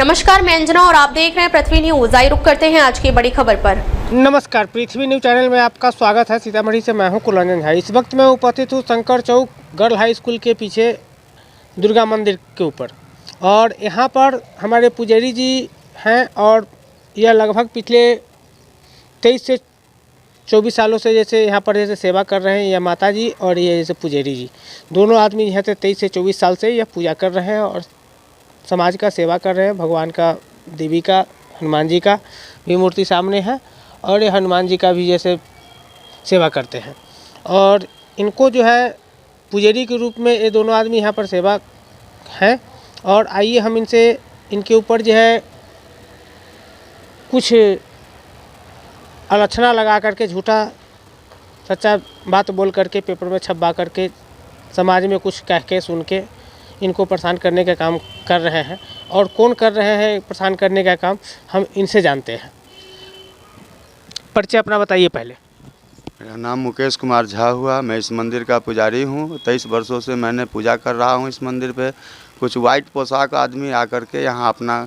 नमस्कार, मैं अंजना और आप देख रहे हैं पृथ्वी न्यूज। आइए रुक करते हैं आज की बड़ी खबर पर। नमस्कार, पृथ्वी न्यूज चैनल में आपका स्वागत है। सीतामढ़ी से मैं हूं कुलरंजन झा। इस वक्त मैं उपस्थित हूं शंकर चौक गर्ल हाई स्कूल के पीछे दुर्गा मंदिर के ऊपर, और यहां पर हमारे पुजारी जी हैं और यह लगभग पिछले 23 से 24 सालों से जैसे यहाँ पर जैसे सेवा कर रहे हैं। यह माता जी और ये जैसे पुजारी जी दोनों आदमी यहाँ से 23 से 24 साल से यह पूजा कर रहे हैं और समाज का सेवा कर रहे हैं। भगवान का, देवी का, हनुमान जी का भी मूर्ति सामने है और ये हनुमान जी का भी जैसे सेवा करते हैं। और इनको जो है पुजारी के रूप में ये दोनों आदमी यहाँ पर सेवा हैं। और आइए हम इनसे इनके ऊपर जो है कुछ आलोचना लगा करके, झूठा सच्चा बात बोल करके, पेपर में छपवा करके, समाज में कुछ कह के सुन के इनको परेशान करने का काम कर रहे हैं। और कौन कर रहे हैं परेशान करने का काम, हम इनसे जानते हैं। परिचय अपना बताइए पहले। मेरा नाम मुकेश कुमार झा हुआ। मैं इस मंदिर का पुजारी हूँ। 23 वर्षों से मैंने पूजा कर रहा हूँ इस मंदिर पे। कुछ वाइट पोशाक आदमी आकर के यहाँ अपना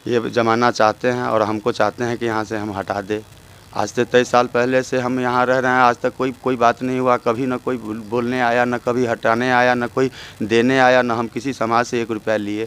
ये जमाना चाहते हैं और हमको चाहते हैं कि यहाँ से हम हटा दे। आज से 23 साल पहले से हम यहाँ रह रहे हैं। आज तक कोई बात नहीं हुआ। कभी न कोई बोलने आया, न कभी हटाने आया, न कोई देने आया, न हम किसी समाज से 1 रुपया लिए।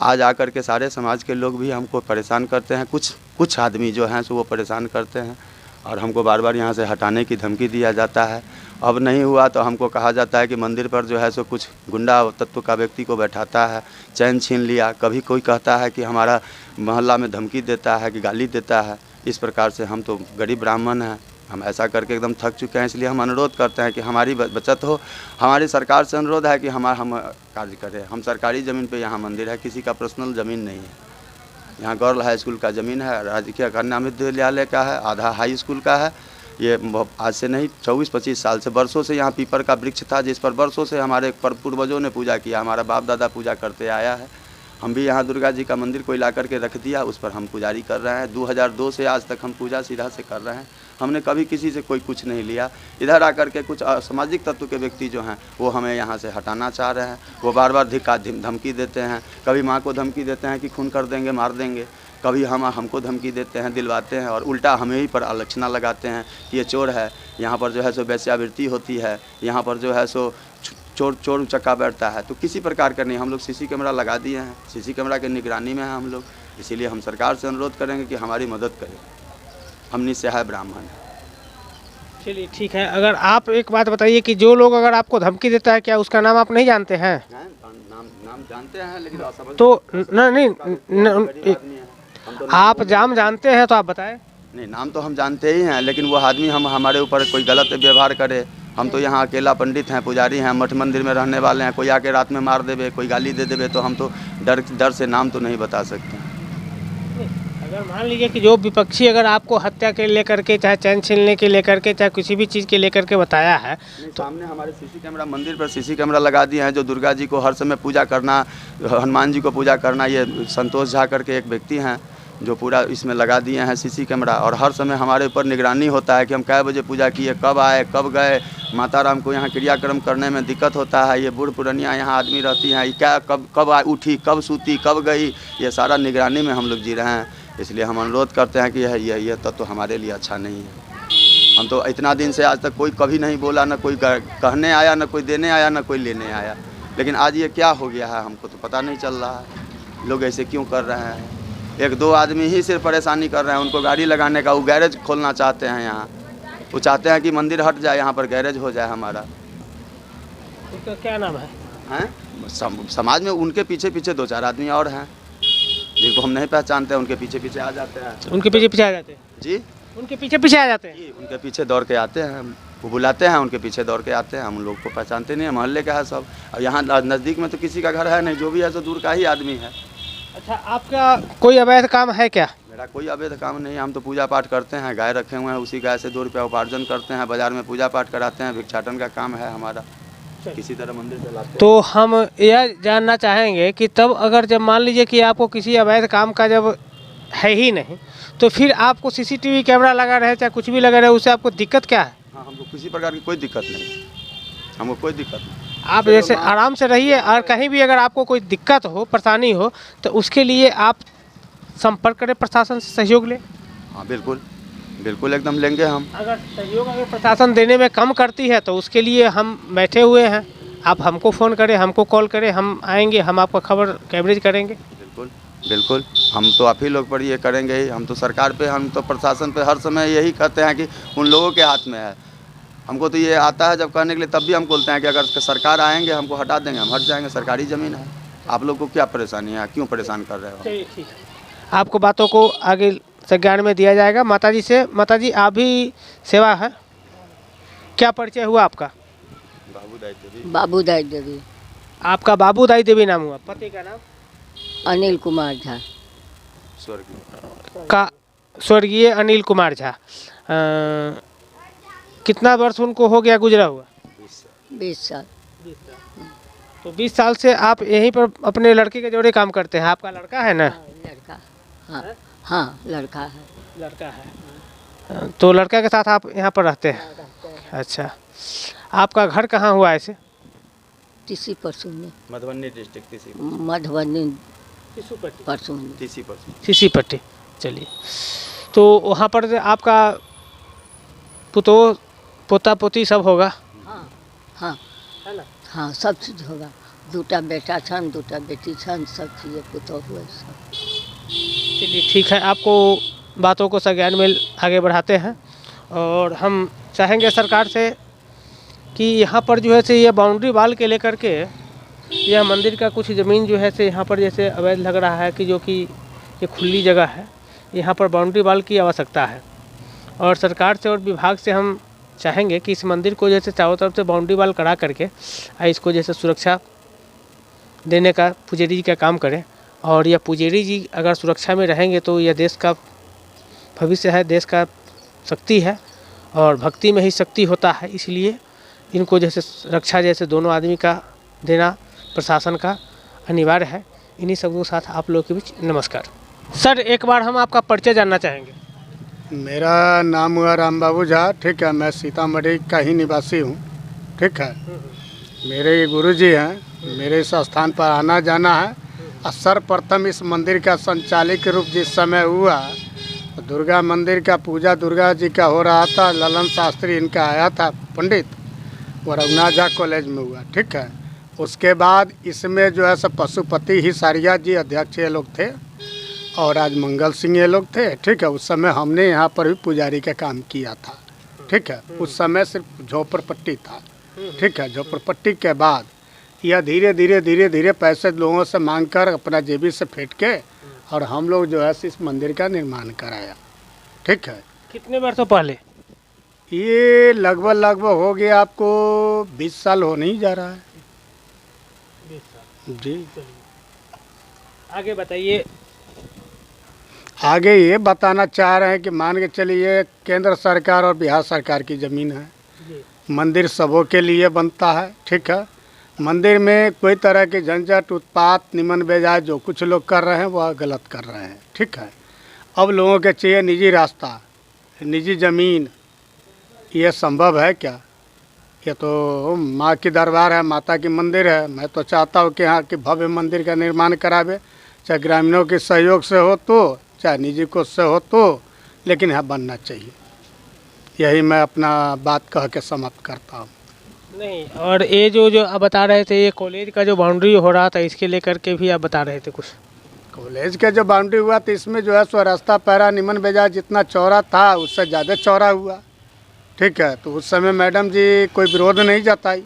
आज आकर के सारे समाज के लोग भी हमको परेशान करते हैं। कुछ आदमी जो हैं सो वो परेशान करते हैं और हमको बार बार यहाँ से हटाने की धमकी दिया जाता है। अब नहीं हुआ तो हमको कहा जाता है कि मंदिर पर जो है सो कुछ गुंडा तत्व का व्यक्ति को बैठाता है, चैन छीन लिया। कभी कोई कहता है कि हमारा मोहल्ला में धमकी देता है, कि गाली देता है। इस प्रकार से हम तो गरीब ब्राह्मण हैं, हम ऐसा करके एकदम थक चुके हैं। इसलिए हम अनुरोध करते हैं कि हमारी बचत हो। हमारी सरकार से अनुरोध है कि हम कार्य करें। हम सरकारी ज़मीन पे यहाँ मंदिर है, किसी का पर्सनल ज़मीन नहीं है। यहाँ गर्ल हाई स्कूल का ज़मीन है, राजकीय कन्या विद्यालय का है, आधा हाई स्कूल का है। ये आज से नहीं 24-25 साल से, वर्षों से यहाँ पीपल का वृक्ष था जिस पर वर्षों से हमारे पूर्वजों ने पूजा किया। हमारा बाप दादा पूजा करते आया है। हम भी यहाँ दुर्गा जी का मंदिर कोई ला करके रख दिया, उस पर हम पुजारी कर रहे हैं। 2002 से आज तक हम पूजा सीधा से कर रहे हैं। हमने कभी किसी से कोई कुछ नहीं लिया। इधर आकर के कुछ असामाजिक तत्व के व्यक्ति जो हैं वो हमें यहाँ से हटाना चाह रहे हैं। वो बार बार धमकी देते हैं। कभी माँ को धमकी देते हैं कि खून कर देंगे, मार देंगे। कभी हमको धमकी देते हैं, दिलवाते हैं, और उल्टा हमें ही पर आलोचना लगाते हैं कि ये चोर है। यहाँ पर जो है सो वेश्यावृत्ति होती है, यहाँ पर जो है सो चोर चक्का बैठता है। तो किसी प्रकार का नहीं। हम लोग सीसी कैमरा लगा दिए हैं, सीसी कैमरा के निगरानी में हैं हम लोग। इसीलिए हम सरकार से अनुरोध करेंगे कि हमारी मदद करें। हम निस्सहाय ब्राह्मण हैं। चलिए ठीक है। अगर आप एक बात बताइए कि जो लोग अगर आपको धमकी देता है, क्या उसका नाम आप नहीं जानते हैं? नाम जानते हैं, लेकिन तो आप जानते हैं तो आप बताएं। नहीं, नाम तो हम जानते ही हैं, लेकिन वो आदमी हमारे ऊपर कोई गलत व्यवहार करे। हम तो यहाँ अकेला पंडित हैं, पुजारी हैं, मठ मंदिर में रहने वाले हैं। कोई आके रात में मार देवे, कोई गाली दे देवे, तो हम तो डर से नाम तो नहीं बता सकते। अगर मान लीजिए कि जो विपक्षी अगर आपको हत्या के लेकर के, चाहे चैन छीनने के लेकर के, चाहे किसी भी चीज़ के लेकर के बताया है, तो सामने हमारे सीसी कैमरा, मंदिर पर सीसी कैमरा लगा दिए हैं। जो दुर्गा जी को हर समय पूजा करना, हनुमान जी को पूजा करना, ये संतोष झा करके एक व्यक्ति हैं जो पूरा इसमें लगा दिए हैं सीसी कैमरा। और हर समय हमारे ऊपर निगरानी होता है कि हम कै बजे पूजा किए, कब आए, कब गए। माता राम को यहाँ क्रियाक्रम करने में दिक्कत होता है। ये बूढ़ पुरानियाँ यहाँ आदमी रहती हैं, क्या कब उठी, कब सूती, कब गई, ये सारा निगरानी में हम लोग जी रहे हैं। इसलिए हम अनुरोध करते हैं कि यह तत्व हमारे लिए अच्छा नहीं है। हम तो इतना दिन से आज तक कोई कभी नहीं बोला, ना कोई कहने आया, ना कोई देने आया, ना कोई लेने आया। लेकिन आज ये क्या हो गया है हमको तो पता नहीं चल रहा है। लोग ऐसे क्यों कर रहे हैं? 1-2 आदमी ही सिर्फ परेशानी कर रहे हैं। उनको गाड़ी लगाने का, वो गैरेज खोलना चाहते हैं यहाँ। वो चाहते हैं कि मंदिर हट जाए, यहाँ पर गैरेज हो जाए हमारा। उनका क्या नाम है? समाज में उनके पीछे 2-4 आदमी और हैं जिनको हम नहीं पहचानते हैं। उनके पीछे आ जाते हैं। उनके पीछे आ जाते हैं जी, उनके पीछे आ जाते हैं। उनके पीछे दौड़ के आते हैं। वो बुलाते हैं, उनके पीछे दौड़ के आते हैं। हम लोग को पहचानते नहीं है, मोहल्ले का है सब। और यहाँ नज़दीक में तो किसी का घर है नहीं, जो भी है तो दूर का ही आदमी है। अच्छा, आपका कोई अवैध काम है क्या? मेरा कोई अवैध काम नहीं है। हम तो पूजा पाठ करते हैं, गाय रखे हुए हैं, उसी गाय से 2 रुपया उपार्जन करते हैं, बाजार में पूजा पाठ कराते हैं। भिक्षाटन का काम है हमारा, किसी तरह मंदिर चलाते हैं। तो हम यह जानना चाहेंगे कि तब अगर जब मान लीजिए कि आपको किसी अवैध काम का जब है ही नहीं, तो फिर आपको सीसीटीवी कैमरा लगा रहे, चाहे कुछ भी लगा रहे, उससे आपको दिक्कत क्या है? हाँ, हमको किसी प्रकार की कोई दिक्कत नहीं, हमको कोई दिक्कत नहीं। आप जैसे आराम से रहिए, और कहीं भी अगर आपको कोई दिक्कत हो, परेशानी हो, तो उसके लिए आप संपर्क करें प्रशासन से, सहयोग लें? हाँ बिल्कुल, बिल्कुल एकदम लेंगे हम। अगर सहयोग अगर प्रशासन देने में कम करती है तो उसके लिए हम बैठे हुए हैं। आप हमको फ़ोन करें, हमको कॉल करें, हम आएंगे, हम आपका खबर कवरेज करेंगे। बिल्कुल बिल्कुल, हम तो आप ही लोग पर ये करेंगे ही। हम तो सरकार पे, हम तो प्रशासन पे हर समय यही कहते हैं कि उन लोगों के हाथ में है। हमको तो ये आता है जब कहने के लिए, तब भी हम बोलते हैं कि अगर सरकार आएंगे हमको हटा देंगे, हम हट जाएंगे, सरकारी ज़मीन है। आप लोग को क्या परेशानी है, क्यों परेशान कर रहे हो? चलिए ठीक है, आपको बातों को आगे संज्ञान में दिया जाएगा। माताजी से, माताजी आप भी सेवा है, क्या परिचय हुआ आपका? बाबूदाई देवी। आपका बाबूदाई देवी नाम हुआ, पति का नाम? अनिल कुमार झा। का स्वर्गीय अनिल कुमार झा। कितना वर्ष उनको हो गया गुजरा हुआ? 20 साल। तो 20 साल से आप यहीं पर अपने लड़के के जोड़े काम करते हैं। आपका लड़का है ना? लड़का, हाँ हाँ लड़का है। लड़का है, तो लड़का के साथ आप यहाँ पर रहते हैं? अच्छा, आपका घर कहाँ हुआ ऐसे? तीसी परसुनी। मधुबनी डिस्ट्रिक्ट, मधुबनी परसुनी। सीसी पट्टी। चलिए, तो वहाँ पर आपका पोता पोती सब होगा? हाँ हाँ है ना? हाँ सब चीज़ होगा। 2टा बेटा छन, 2टा बेटी छन, सब चीज़ें पुतौ हुए सब। चलिए ठीक है, आपको बातों को संज्ञान में आगे बढ़ाते हैं और हम चाहेंगे सरकार से कि यहाँ पर जो है से ये बाउंड्री वाल के लेकर के यह मंदिर का कुछ ज़मीन जो है से यहाँ पर जैसे अवैध लग रहा है कि जो कि ये खुली जगह है, यहाँ पर बाउंड्री वाल की आवश्यकता है। और सरकार से और विभाग से हम चाहेंगे कि इस मंदिर को जैसे चारों तरफ से बाउंड्री वाल करा करके इसको जैसे सुरक्षा देने का पुजारी जी का काम करें। और यह पुजारी जी अगर सुरक्षा में रहेंगे तो यह देश का भविष्य है, देश का शक्ति है और भक्ति में ही शक्ति होता है। इसलिए इनको जैसे रक्षा जैसे दोनों आदमी का देना प्रशासन का अनिवार्य है। इन्हीं सबों के साथ आप लोगों के बीच नमस्कार। सर, एक बार हम आपका परिचय जानना चाहेंगे। मेरा नाम हुआ राम बाबू झा, ठीक है। मैं सीतामढ़ी का ही निवासी हूँ, ठीक है। मेरे ये गुरुजी हैं, मेरे इस स्थान पर आना जाना है। और सर्वप्रथम इस मंदिर का संचालिक रूप जिस समय हुआ, दुर्गा मंदिर का पूजा दुर्गा जी का हो रहा था, ललन शास्त्री इनका आया था पंडित, वो रघुनाथ झा कॉलेज में हुआ, ठीक है। उसके बाद इसमें जो है सब पशुपति हिसारिया जी अध्यक्ष ये लोग थे और राजमंगल सिंह ये लोग थे, ठीक है। उस समय हमने यहाँ पर भी पुजारी का काम किया था, ठीक है। उस समय सिर्फ झोपड़पट्टी था, ठीक है। झोपड़पट्टी के बाद यह धीरे धीरे पैसे लोगों से मांग कर अपना जेबी से फेंट के और हम लोग जो है इस मंदिर का निर्माण कराया, ठीक है। कितने वर्षों पहले? ये लगभग हो गया आपको 20 साल होने ही जा रहा है। 20 साल जी। आगे बताइए। आगे ये बताना चाह रहे हैं कि मान के चलिए केंद्र सरकार और बिहार सरकार की ज़मीन है। मंदिर सबों के लिए बनता है, ठीक है। मंदिर में कोई तरह की झंझट उत्पात निमन बेजाय जो कुछ लोग कर रहे हैं वह गलत कर रहे हैं, ठीक है। अब लोगों के चाहिए निजी रास्ता, निजी ज़मीन, ये संभव है क्या? ये तो माँ की दरबार है, माता की मंदिर है। मैं तो चाहता हूँ कि यहाँ की भव्य मंदिर का निर्माण करावे, चाहे ग्रामीणों के सहयोग से हो तो, चाहे निजी कोष से हो तो, लेकिन यहाँ बनना चाहिए। यही मैं अपना बात कह के समाप्त करता हूँ। नहीं, और ये जो आप बता रहे थे, ये कॉलेज का जो बाउंड्री हो रहा था इसके लेकर के भी आप बता रहे थे कुछ। कॉलेज का जो बाउंड्री हुआ तो इसमें जो है सो रास्ता पैरा निमन बेजा जितना चौड़ा था उससे ज़्यादा चौड़ा हुआ, ठीक है। तो उस समय मैडम जी कोई विरोध नहीं जताई,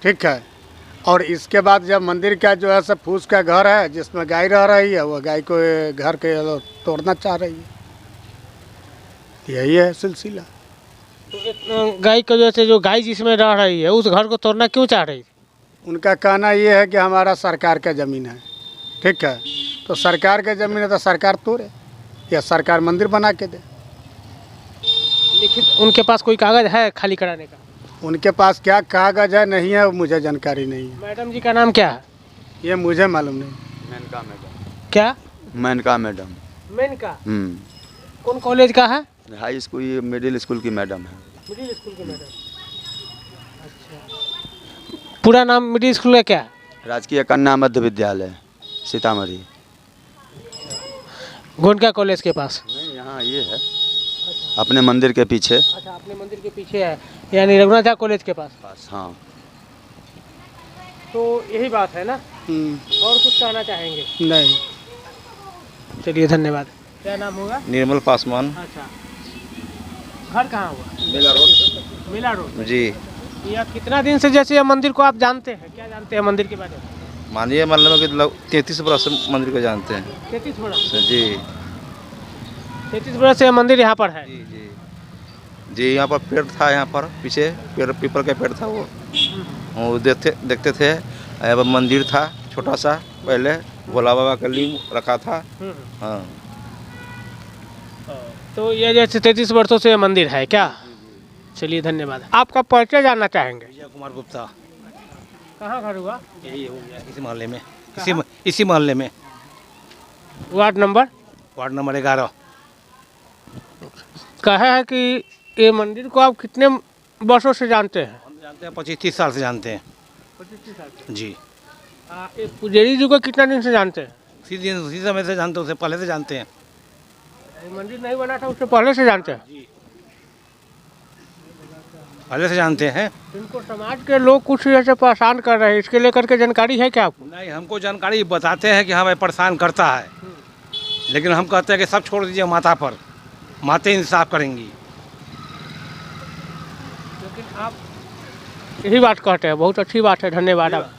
ठीक है। और इसके बाद जब मंदिर का जो है सब फूस का घर है जिसमें गाय रह रही है, वो गाय को घर के तोड़ना चाह रही है। यही है सिलसिला। तो गाय की वजह से जो गाय जिसमें रह रही है उस घर को तोड़ना क्यों चाह रही थी? उनका कहना ये है कि हमारा सरकार का ज़मीन है, ठीक है। तो सरकार का ज़मीन है तो सरकार तोड़े या सरकार मंदिर बना के दे। लिखित उनके पास कोई कागज़ है खाली कराने का? उनके पास क्या कागज़ है नहीं है मुझे जानकारी नहीं है। मैडम जी का नाम क्या है? ये मुझे मालूम नहीं। मेनका मैडम। क्या? मेनका मैडम। मेनका? कौन कॉलेज का है? हाई स्कूल, ये मिडिल स्कूल की मैडम है। मिडिल स्कूल की मैडम। अच्छा, पूरा नाम मिडिल स्कूल का क्या है? राजकीय कन्या मध्य विद्यालय सीतामढ़ी। गोंडका कॉलेज के पास। नहीं, यहाँ ये है अपने मंदिर के पीछे। अच्छा, अपने मंदिर के पीछे है, यानी रघुनाथ झा कॉलेज के पास। हाँ। तो यही बात है ना, और कुछ कहना चाहेंगे? नहीं। चलिए, धन्यवाद। क्या नाम होगा? निर्मल पासवान। अच्छा, घर कहाँ हुआ? मेला रोड। मेला रोड जी। यह कितना दिन से जैसे यह मंदिर को आप जानते हैं, क्या जानते हैं मंदिर के बारे में? मानिए मतलब कि 33 वर्ष से मंदिर को जानते हैं। 33 वर्ष जी 33 वर्ष से यह मंदिर यहाँ पर है। जी जी जी। यहाँ पर पेड़ था, यहाँ पर पीछे पेड़, पीपल का पेड़ था वो देखते थे। अब मंदिर था छोटा सा, पहले भोला बाबा का लिंग रखा था। हाँ। तो ये जैसे 33 वर्षों से यह मंदिर है क्या? चलिए, धन्यवाद। आपका परिचय जानना चाहेंगे? विजय कुमार गुप्ता। कहाँ घर हुआ? यही हो गया इसी मोहल्ले में, इसी मोहल्ले में। Ward number? Ward number 11। कहा है कि ये मंदिर को आप कितने वर्षों से जानते हैं? हम जानते हैं 25-30 साल से जानते हैं। 25 साल जी। ये पुजारी जी को कितना दिन से जानते हैं? उसी समय से जानते हैं, उससे पहले से जानते हैं। ये मंदिर नहीं बना था उससे पहले से जानते हैं? जी, पहले से जानते हैं। इनको समाज के लोग कुछ ऐसे परेशान कर रहे हैं, इसके लेकर के जानकारी है क्या आपको? नहीं, हमको जानकारी बताते हैं कि हाँ भाई परेशान करता है, लेकिन हम कहते हैं कि सब छोड़ दीजिए माता पर, माते इंसाफ करेंगी। लेकिन आप यही बात कहते हैं, बहुत अच्छी बात है, धन्यवाद। आप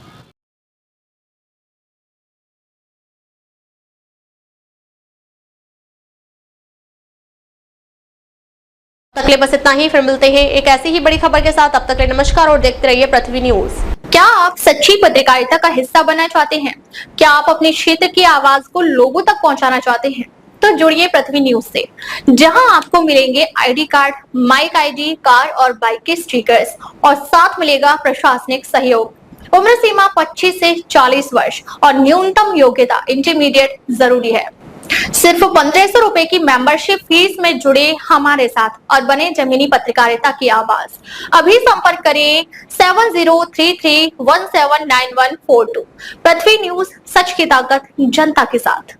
तक ले बस इतना ही, फिर मिलते हैं एक ऐसी ही बड़ी खबर के साथ। अब तक ले नमस्कार और देखते रहिए पृथ्वी न्यूज। क्या आप सच्ची पत्रकारिता का हिस्सा बनना चाहते हैं? क्या आप अपने क्षेत्र की आवाज को लोगों तक पहुंचाना चाहते हैं? तो जुड़िए पृथ्वी न्यूज से, जहां आपको मिलेंगे ID card, mic ID, car और बाइक के स्टिकर्स और साथ मिलेगा प्रशासनिक सहयोग। उम्र सीमा 25 से 40 वर्ष और न्यूनतम योग्यता इंटरमीडिएट जरूरी है। सिर्फ 1500 रुपए की मेंबरशिप फीस में जुड़े हमारे साथ और बने जमीनी पत्रकारिता की आवाज। अभी संपर्क करें 7033179142। पृथ्वी न्यूज, सच की ताकत जनता के साथ।